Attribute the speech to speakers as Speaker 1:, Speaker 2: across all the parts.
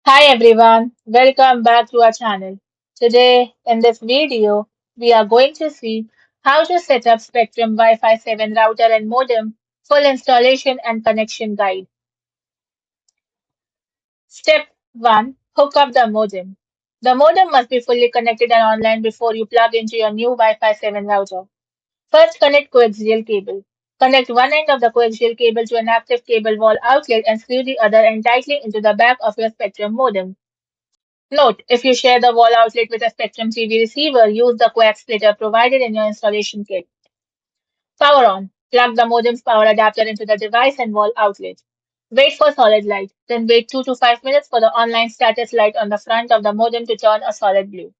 Speaker 1: Hi everyone, welcome back to our channel. Today in this video, we are going to see how to set up Spectrum Wi-Fi 7 router and modem, full installation and connection guide. Step 1. Hook up the modem. The modem must be fully connected and online before you plug into your new Wi-Fi 7 router. First, connect coaxial cable. Connect one end of the coaxial cable to an active cable wall outlet and screw the other end tightly into the back of your Spectrum modem. Note: if you share the wall outlet with a Spectrum TV receiver, use the coax splitter provided in your installation kit. Power on. Plug the modem's power adapter into the device and wall outlet. Wait for solid light, then wait 2 to 5 minutes for the online status light on the front of the modem to turn a solid blue.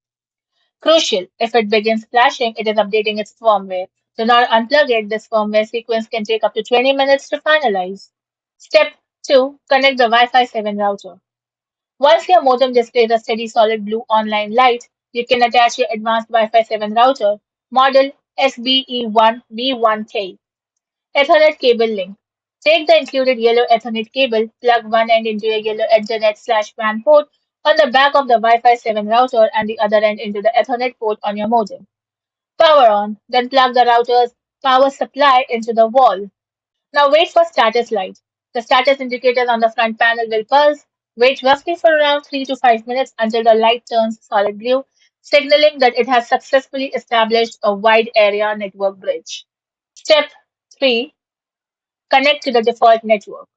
Speaker 1: Crucial: if it begins flashing, it is updating its firmware. Do not unplug it. This firmware sequence can take up to 20 minutes to finalize. Step 2. Connect the Wi-Fi 7 router. Once your modem displays a steady solid blue online light, you can attach your advanced Wi-Fi 7 router, model SBE1B1K. Ethernet cable link. Take the included yellow Ethernet cable, plug one end into a yellow Ethernet/WAN port on the back of the Wi-Fi 7 router and the other end into the Ethernet port on your modem. Power on, then plug the router's power supply into the wall. Now wait for status light. The status indicators on the front panel will pulse. Wait roughly for around 3 to 5 minutes until the light turns solid blue, signaling that it has successfully established a wide area network bridge. Step 3. Connect to the default network.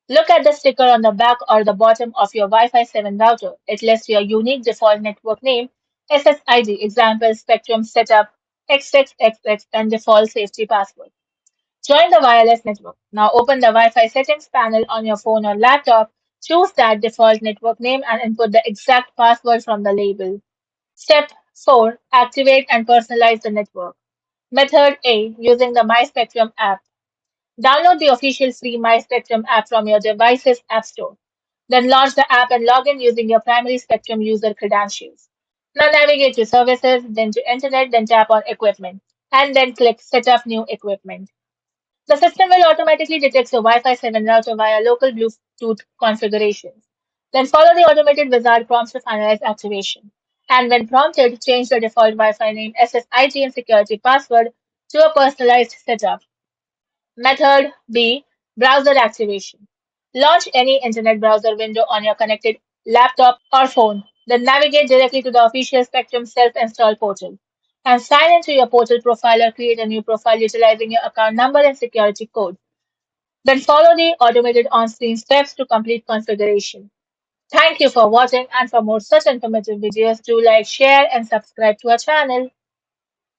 Speaker 1: Look at the sticker on the back or the bottom of your Wi-Fi 7 router. It lists your unique default network name, SSID, example Spectrum Setup, XXXX, and default safety password. Join the wireless network. Now open the Wi-Fi settings panel on your phone or laptop. Choose that default network name and input the exact password from the label. Step 4. Activate and personalize the network. Method A. Using the My Spectrum app. Download the official free My Spectrum app from your device's app store. Then launch the app and log in using your primary Spectrum user credentials. Now navigate to Services, then to Internet, then tap on Equipment, and then click Set up new equipment. The system will automatically detect your Wi-Fi 7 router via local Bluetooth configurations. Then follow the automated wizard prompts to finalize activation. And when prompted, change the default Wi-Fi name, SSID, and security password to a personalized setup. Method B. Browser activation. Launch any internet browser window on your connected laptop or phone. Then navigate directly to the official Spectrum self-install portal. And sign into your portal profile or create a new profile utilizing your account number and security code. Then follow the automated on-screen steps to complete configuration. Thank you for watching, and for more such informative videos, do like, share and subscribe to our channel.